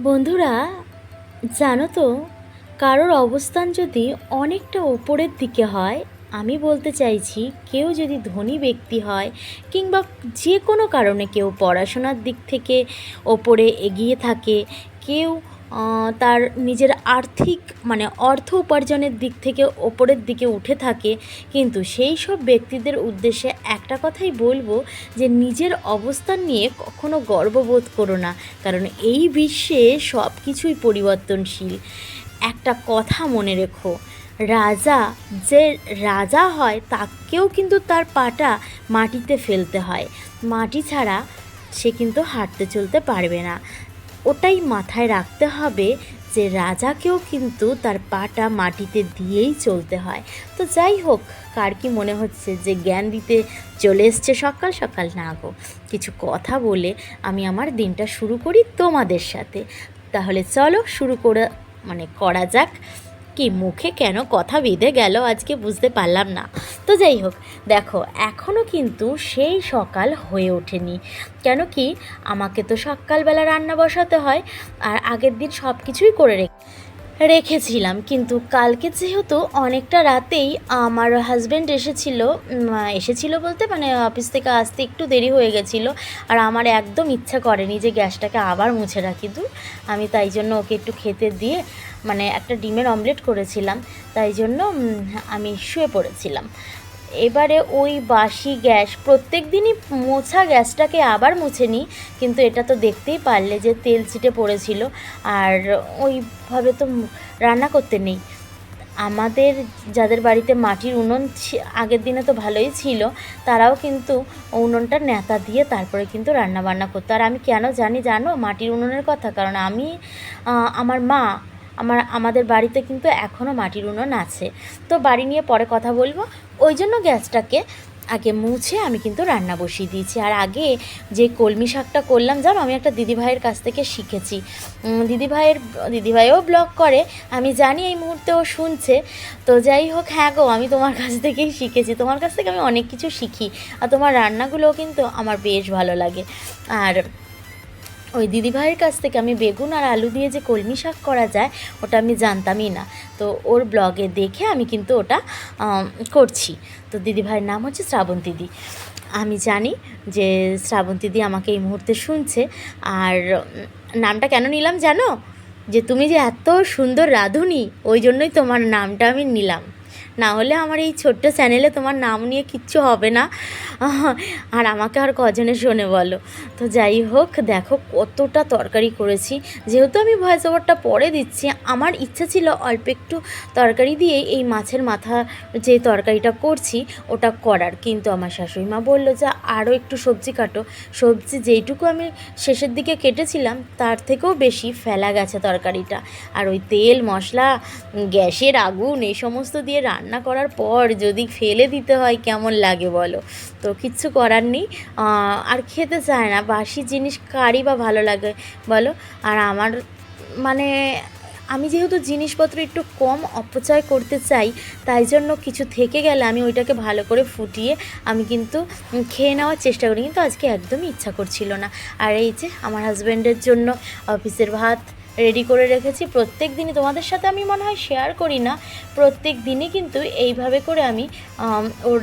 বন্ধুরা, জানো তো, কারোর অবস্থান যদি অনেকটা ওপরের দিকে হয়, আমি বলতে চাইছি কেউ যদি ধনী ব্যক্তি হয় কিংবা যে কোনো কারণে কেউ পড়াশোনার দিক থেকে ওপরে এগিয়ে থাকে, কেউ তার নিজের আর্থিক অর্থ উপার্জনের দিক থেকে ওপরের দিকে উঠে থাকে, কিন্তু সেই সব ব্যক্তিদের উদ্দেশ্যে একটা কথাই বলবো যে নিজের অবস্থান নিয়ে কখনো গর্ববোধ করো না, কারণ এই বিশ্বে সব কিছুই পরিবর্তনশীল। একটা কথা মনে রেখো, রাজা যে রাজা হয় তাকেও কিন্তু তার পাটা মাটিতে ফেলতে হয়, মাটি ছাড়া সে কিন্তু হাঁটতে চলতে পারবে না। ওটাই মাথায় রাখতে হবে যে রাজাকেও কিন্তু তার পাটা মাটিতে দিয়েই চলতে হয়। তো যাই হোক, কার কি মনে হচ্ছে যে জ্ঞান দিতে চলে এসছে সকাল সকাল? না গো, কিছু কথা বলে আমি আমার দিনটা শুরু করি তোমাদের সাথে। তাহলে চলো শুরু করা যাক। কি মুখে কেন কথা বেঁধে গেল আজকে বুঝতে পারলাম না। তো যাই হোক, দেখো এখনও কিন্তু সেই সকাল হয়ে ওঠেনি। কেন কি, আমাকে তো সকালবেলা রান্না বসাতে হয়, আর আগের দিন সব কিছুই করে রেখেছিলাম, কিন্তু কালকে যেহেতু অনেকটা রাতেই আমার হাজব্যান্ড এসেছিলো বলতে অফিস থেকে আসতে একটু দেরি হয়ে গেছিলো, আর আমার একদম ইচ্ছা করেনি যে গ্যাসটাকে আবার মুছে রাখি। আমি তাই জন্য ওকে একটু খেতে দিয়ে একটা ডিমের অমলেট করেছিলাম, তাই জন্য আমি শুয়ে পড়েছিলাম। এবারে ওই বাসি গ্যাস, প্রত্যেক দিনই মোছা গ্যাসটাকে আবার মুছে নিই, কিন্তু এটা তো দেখতেই পারলে যে তেল ছিটে পড়েছিল, আর ওইভাবে তো রান্না করতে নেই। আমাদের যাদের বাড়িতে মাটির উনুন আগের দিনে তো ভালোই ছিল, তারাও কিন্তু উনুনটা ন্যাতা দিয়ে তারপরে কিন্তু রান্না বান্না করতো। আর আমি কেন জানো মাটির উনুনের কথা? কারণ আমার মা, আমাদের বাড়িতে কিন্তু এখনও মাটির উনুন আছে। তো বাড়ি নিয়ে পরে কথা বলবো। ওই জন্য গ্যাসটাকে আগে মুছে আমি কিন্তু রান্না বসিয়ে দিয়েছি। আর আগে যে কলমি শাকটা করলাম, জানো, আমি একটা দিদিভাইয়ের কাছ থেকে শিখেছি। দিদিভাইও ব্লগ করে, আমি জানি এই মুহূর্তে ও শুনছে। তো যাই হোক, হ্যাঁ গো, আমি তোমার কাছ থেকেই শিখেছি। তোমার কাছ থেকে আমি অনেক কিছু শিখি, আর তোমার রান্নাগুলোও কিন্তু আমার বেশ ভালো লাগে। আর ওই দিদিভাইয়ের কাছ থেকে আমি বেগুন আর আলু দিয়ে যে কলমি শাক করা যায়, ওটা আমি জানতামই না। তো ওর ব্লগে দেখে আমি কিন্তু ওটা করছি। তো দিদিভাইয়ের নাম হচ্ছে শ্রাবন্তী দি। আমি জানি যে শ্রাবন্তী দি আমাকে এই মুহূর্তে শুনছে। আর নামটা কেন নিলাম জানো? যে তুমি যে এত সুন্দর রাঁধুনি, ওই জন্যই তোমার নামটা আমি নিলাম। না হলে আমার এই ছোট্ট চ্যানেলে তোমার নাম নিয়ে কিচ্ছু হবে না। আর আমাকে আর কজনে শোনে বলো? তো যাই হোক, দেখো কতটা তরকারি করেছি। যেহেতু আমি ভয়েস ওভারটা পরে দিচ্ছি, আমার ইচ্ছা ছিল অল্প একটু তরকারি দিয়ে এই মাছের মাথা যে তরকারিটা করছি ওটা করার, কিন্তু আমার শাশুড়ি মা বললো যে আরও একটু সবজি কাটো। সবজি যেইটুকু আমি শেষের দিকে কেটেছিলাম তার থেকেও বেশি ফেলা গেছে তরকারিটা। আর ওই তেল মশলা, গ্যাসের আগুন, এই সমস্ত দিয়ে রান্না করার পর যদি ফেলে দিতে হয় কেমন লাগে বলো? তো কিচ্ছু করার নেই। আর খেতে চায় না বাসি জিনিস, কারই বা ভালো লাগে বলো? আর আমার মানে আমি যেহেতু জিনিসপত্র একটু কম অপচয় করতে চাই, তাই জন্য কিছু থেকে গেলে আমি ওইটাকে ভালো করে ফুটিয়ে আমি কিন্তু খেয়ে নেওয়ার চেষ্টা করি, কিন্তু আজকে একদমই ইচ্ছা করছিল না। আর এই যে আমার হাজব্যান্ডের জন্য অফিসের ভাত রেডি করে রেখেছি। প্রত্যেক দিনই তোমাদের সাথে আমি মনে হয় শেয়ার করি না, প্রত্যেক দিনই কিন্তু এইভাবে করে আমি ওর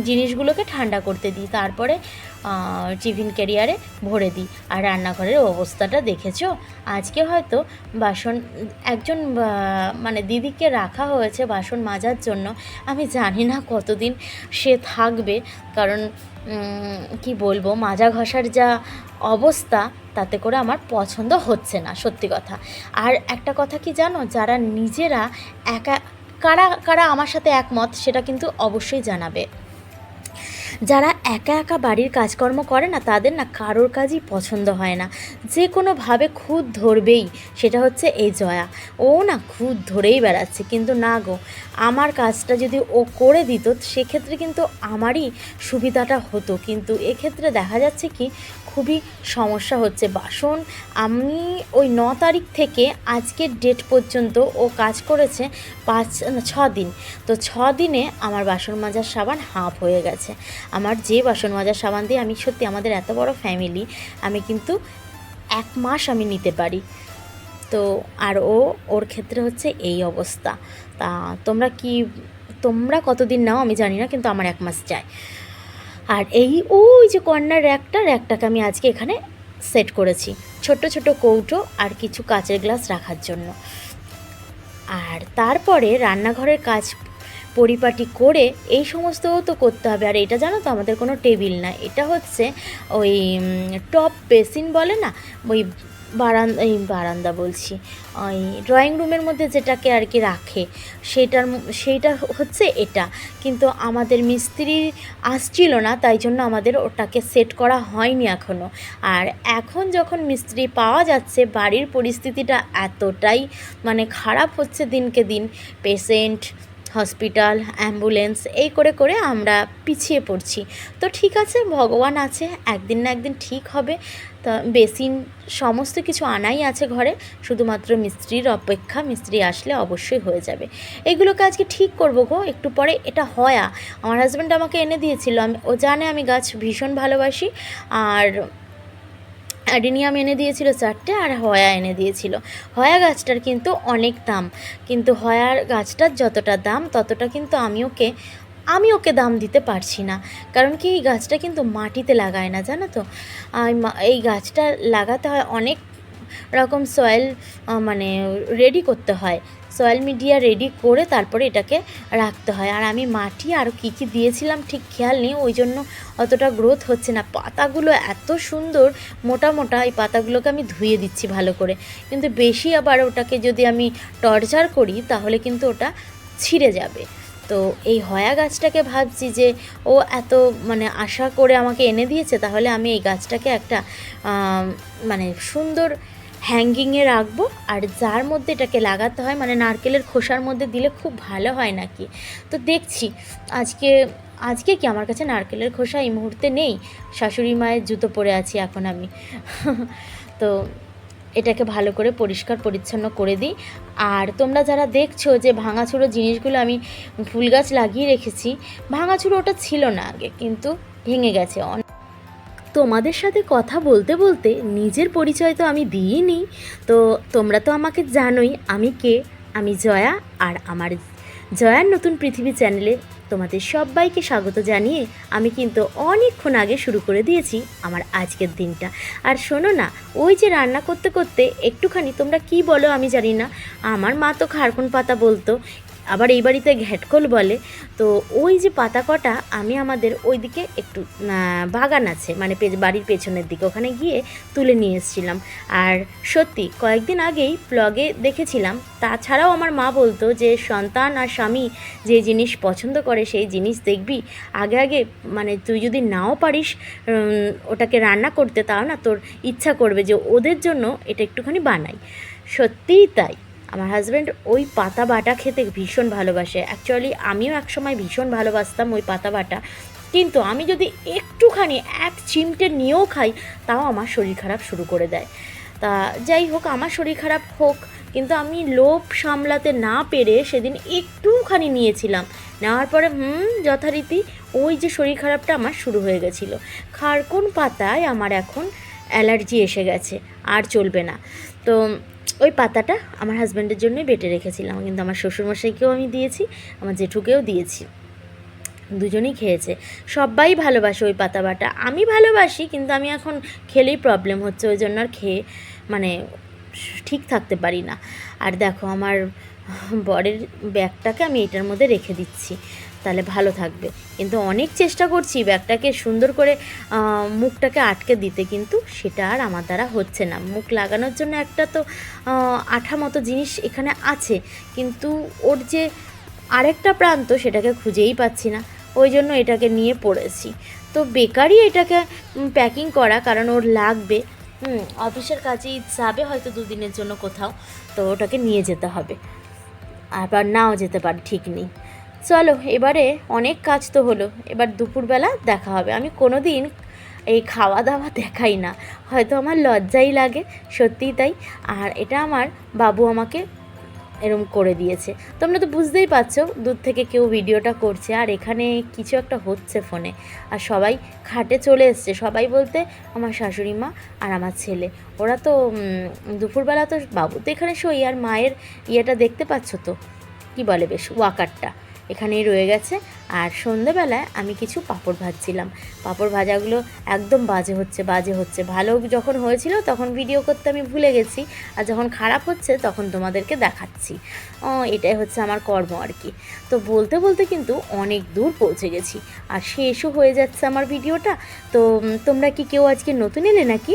জিনিসগুলোকে ঠান্ডা করতে দিই, তারপরে টিফিন ক্যারিয়ারে ভরে দিই। আর রান্নাঘরের অবস্থাটা দেখেছো? আজকে হয়তো বাসন একজন দিদিকে রাখা হয়েছে বাসন মাজার জন্য। আমি জানি না কতদিন সে থাকবে, কারণ কি বলবো, মাজা ঘষার যা অবস্থা, তাতে করে আমার পছন্দ হচ্ছে না, সত্যি কথা। আর একটা কথা কি জানো, যারা নিজেরা একা, কারা কারা আমার সাথে একমত সেটা কিন্তু অবশ্যই জানাবে। যারা একা একা বাড়ির কাজকর্ম করে না, তাদের না কারোর কাজই পছন্দ হয় না, যে কোনোভাবে খুঁত ধরবেই। সেটা হচ্ছে এই জয়া, ও না খুঁত ধরেই বেড়াচ্ছে। কিন্তু না গো, আমার কাজটা যদি ও করে দিত সেক্ষেত্রে কিন্তু আমারই সুবিধাটা হতো, কিন্তু এক্ষেত্রে দেখা যাচ্ছে কি খুবই সমস্যা হচ্ছে। বাসন আমি ওই 9 তারিখ থেকে আজকের ডেট পর্যন্ত ও কাজ করেছে 6 দিন। তো 6 দিনে আমার বাসন মাজার সাবান হাফ হয়ে গেছে। আমার যে বাসন মাজার সাবান দিয়ে, আমি সত্যি, আমাদের এত বড় ফ্যামিলি, আমি কিন্তু 1 মাস আমি নিতে পারি। তো আর ওর ক্ষেত্রে হচ্ছে এই অবস্থা। তা তোমরা কতদিন নাও আমি জানি না, কিন্তু আমার 1 মাস যায়। আর ওই যে কর্নার র্যাকটাকে আমি আজকে এখানে সেট করেছি, ছোট ছোট কৌটো আর কিছু কাচের গ্লাস রাখার জন্য। আর তারপরে রান্নাঘরের কাজ পরিপাটি করে এই সমস্তও তো করতে হবে। আর এটা জানো তো, আমাদের কোনো টেবিল না, এটা হচ্ছে ওই টপ বেসিন বলে না, ওই বারান্দা বলছি, ওই ড্রয়িং রুমের মধ্যে যেটাকে আর কি রাখে, সেইটা হচ্ছে এটা। কিন্তু আমাদের মিস্ত্রি আসছিল না, তাই জন্য আমাদের ওটাকে সেট করা হয়নি এখনও। আর এখন যখন মিস্ত্রি পাওয়া যাচ্ছে, বাড়ির পরিস্থিতিটা এতটাই মানে খারাপ হচ্ছে দিনকে দিন, পেশেন্ট, হসপিটাল, অ্যাম্বুলেন্স, এই করে করে আমরা পিছিয়ে পড়ছি। তো ঠিক আছে, ভগবান আছে, একদিন না একদিন ঠিক হবে। তা বেসিন সমস্ত কিছু আনাই আছে ঘরে, শুধুমাত্র মিস্ত্রির অপেক্ষা, মিস্ত্রি আসলে অবশ্যই হয়ে যাবে। এগুলোকে আজকে ঠিক করবো গো একটু পরে। এটা হয়া আমার হাজব্যান্ড আমাকে এনে দিয়েছিল, ও জানে আমি গাছ ভীষণ ভালোবাসি। আর অ্যাডিনিয়াম এনে দিয়েছিল 4টে, আর হয়া এনে দিয়েছিল। হয়া গাছটার কিন্তু অনেক দাম, কিন্তু হয়ার গাছটার যতটা দাম ততটা কিন্তু আমি ওকে দাম দিতে পারছি না। কারণ কি, এই গাছটা কিন্তু মাটিতে লাগায় না, জানো তো। এই গাছটা লাগাতে হয় অনেক রকম সয়েল মানে রেডি করতে হয়, সয়েল মিডিয়া রেডি করে তারপরে এটাকে রাখতে হয়। আর আমি মাটি আর কী দিয়েছিলাম ঠিক খেয়াল নেই, ওই জন্য অতটা গ্রোথ হচ্ছে না। পাতাগুলো এত সুন্দর মোটা মোটা, এই পাতাগুলোকে আমি ধুয়ে দিচ্ছি ভালো করে, কিন্তু বেশি আবার ওটাকে যদি আমি টর্চার করি তাহলে কিন্তু ওটা ছিঁড়ে যাবে। তো এই হয়া গাছটাকে ভাবছি যে ও এত মানে আশা করে আমাকে এনে দিয়েছে, তাহলে আমি এই গাছটাকে একটা মানে সুন্দর হ্যাঙ্গিংয়ে রাখবো। আর যার মধ্যে এটাকে লাগাতে হয়, মানে নারকেলের খোসার মধ্যে দিলে খুব ভালো হয় নাকি। তো দেখছি আজকে কি আমার কাছে নারকেলের খোসা এই মুহূর্তে নেই, শাশুড়ি মায়ের জুতো পরে আছি এখন আমি। তো এটাকে ভালো করে পরিষ্কার পরিচ্ছন্ন করে দিই। আর তোমরা যারা দেখছো যে ভাঙাচুরো জিনিসগুলো আমি ফুল গাছ লাগিয়ে রেখেছি, ভাঙাচুরো ওটা ছিল না আগে, কিন্তু ভেঙে গেছে। তোমাদের সাথে কথা বলতে বলতে নিজের পরিচয় তো আমি দিইনি। তো তোমরা তো আমাকে জানোই আমি কে। আমি জয়া, আর আমার জয়ার নতুন পৃথিবী চ্যানেলে তোমাদের সবাইকে স্বাগত জানিয়ে আমি কিন্তু অনেকক্ষণ আগে শুরু করে দিয়েছি আমার আজকের দিনটা। আর শোনো না, ওই যে রান্না করতে করতে একটুখানি, তোমরা কি বলো আমি জানি না, আমার মা তো খারকুন পাতা বলতো, আবার এই বাড়িতে ঘ্যাটকল বলে। তো ওই যে পাতা কটা আমি আমাদের ওইদিকে একটু বাগান আছে, মানে বাড়ির পেছনের দিকে, ওখানে গিয়ে তুলে নিয়ে এসেছিলাম। আর সত্যি কয়েকদিন আগেই ব্লগে দেখেছিলাম। তাছাড়াও আমার মা বলতো যে সন্তান আর স্বামী যে জিনিস পছন্দ করে সেই জিনিস দেখবি আগে আগে, মানে তুই যদি নাও পারিস ওটাকে রান্না করতে, তাও না তোর ইচ্ছা করবে যে ওদের জন্য এটা একটুখানি বানাই। সত্যিই তাই, আমার হাজব্যান্ড ওই পাতা বাটা খেতে ভীষণ ভালোবাসে। অ্যাকচুয়ালি আমিও একসময় ভীষণ ভালোবাসতাম ওই পাতা বাটা, কিন্তু আমি যদি একটুখানি এক চিমটে নিয়েও খাই তাও আমার শরীর খারাপ শুরু করে দেয়। তা যাই হোক, আমার শরীর খারাপ হোক, কিন্তু আমি লোভ সামলাতে না পেরে সেদিন একটুখানি নিয়েছিলাম। নেওয়ার পরে যথারীতি ওই যে শরীর খারাপটা আমার শুরু হয়ে গেছিলো। খারকুন পাতায় আমার এখন অ্যালার্জি এসে গেছে, আর চলবে না। তো ওই পাতাটা আমার হাজব্যান্ডের জন্যই বেটে রেখেছিলাম, কিন্তু আমার শ্বশুরমশাইকেও আমি দিয়েছি, আমার জেঠুকেও দিয়েছি, দুজনেই খেয়েছে। সবাই ভালোবাসে ওই পাতা বাটা, আমি ভালোবাসি, কিন্তু আমি এখন খেলেই প্রবলেম হচ্ছে, ওই জন্য আর খেয়ে মানে ঠিক থাকতে পারি না। আর দেখো আমার বরের ব্যাগটাকে আমি এটার মধ্যে রেখে দিচ্ছি, তাহলে ভালো থাকবে। কিন্তু অনেক চেষ্টা করছি ব্যাগটাকে সুন্দর করে মুখটাকে আটকে দিতে, কিন্তু সেটা আর আমার দ্বারা হচ্ছে না। মুখ লাগানোর জন্য একটা তো আঠা মতো জিনিস এখানে আছে, কিন্তু ওর যে আরেকটা প্রান্ত সেটাকে খুঁজেই পাচ্ছি না, ওই জন্য এটাকে নিয়ে পড়েছি। তো বেকারই এটাকে প্যাকিং করা, কারণ ওর লাগবে, অফিসের কাজেই যাবে হয়তো 2 দিনের জন্য কোথাও, তো ওটাকে নিয়ে যেতে হবে, আবার নাও যেতে পারে ঠিক নেই। চলো, এবারে অনেক কাজ তো হলো, এবার দুপুরবেলা দেখা হবে। আমি কোনো দিন এই খাওয়া দাওয়া দেখাই না, হয়তো আমার লজ্জাই লাগে, সত্যিই তাই। আর এটা আমার বাবু আমাকে এরম করে দিয়েছে। তোমরা তো বুঝতেই পারছো দূর থেকে কেউ ভিডিওটা করছে আর এখানে কিছু একটা হচ্ছে ফোনে, আর সবাই খাটে চলে এসছে, সবাই বলতে আমার শাশুড়ি মা আর আমার ছেলে। ওরা তো দুপুরবেলা তো বাবু তো এখানে শোই, আর মায়ের ইয়েটা দেখতে পাচ্ছ তো, কি বলে বেশ, ওয়াকারটা এখানেই রয়ে গেছে। আর সন্ধেবেলায় আমি কিছু পাঁপড় ভাজছিলাম, পাঁপড় ভাজাগুলো একদম বাজে হচ্ছে। ভালো যখন হয়েছিল তখন ভিডিও করতে আমি ভুলে গেছি, আর যখন খারাপ হচ্ছে তখন তোমাদেরকে দেখাচ্ছি। এটাই হচ্ছে আমার কর্ম আর কি। তো বলতে বলতে কিন্তু অনেক দূর পৌঁছে গেছি, আর শেষও হয়ে যাচ্ছে আমার ভিডিওটা। তো তোমরা কি কেউ আজকে নতুন এলে নাকি?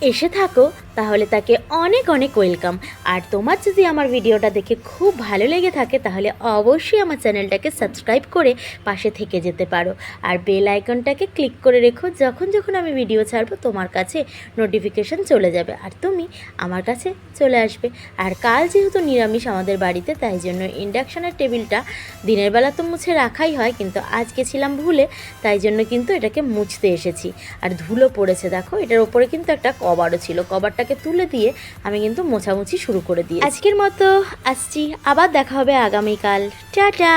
এসে থাকো তাহলে তাকে অনেক অনেক ওয়েলকাম। আর তোমার যদি আমার ভিডিওটা দেখে খুব ভালো লেগে থাকে তাহলে অবশ্যই আমার চ্যানেলটাকে সাবস্ক্রাইব করে পাশে থেকে যেতে পারো, আর বেল আইকনটাকে ক্লিক করে রেখো, যখন যখন আমি ভিডিও ছাড়বো তোমার কাছে নোটিফিকেশান চলে যাবে আর তুমি আমার কাছে চলে আসবে। আর কাল যেহেতু নিরামিষ আমাদের বাড়িতে, তাই জন্য ইন্ডাকশানের টেবিলটা দিনের বেলা তো মুছে রাখাই হয়, কিন্তু আজকে ছিলাম ভুলে, তাই জন্য কিন্তু এটাকে মুছতে এসেছি। আর ধুলো পড়েছে দেখো, এটার ওপরে কিন্তু একটা কভারও ছিল, কভারটাকে তুলে দিয়ে আমি কিন্তু মোছামুছি শুরু করে দিই। আজকের মতো আসছি, আবার দেখা হবে আগামীকাল। টাটা।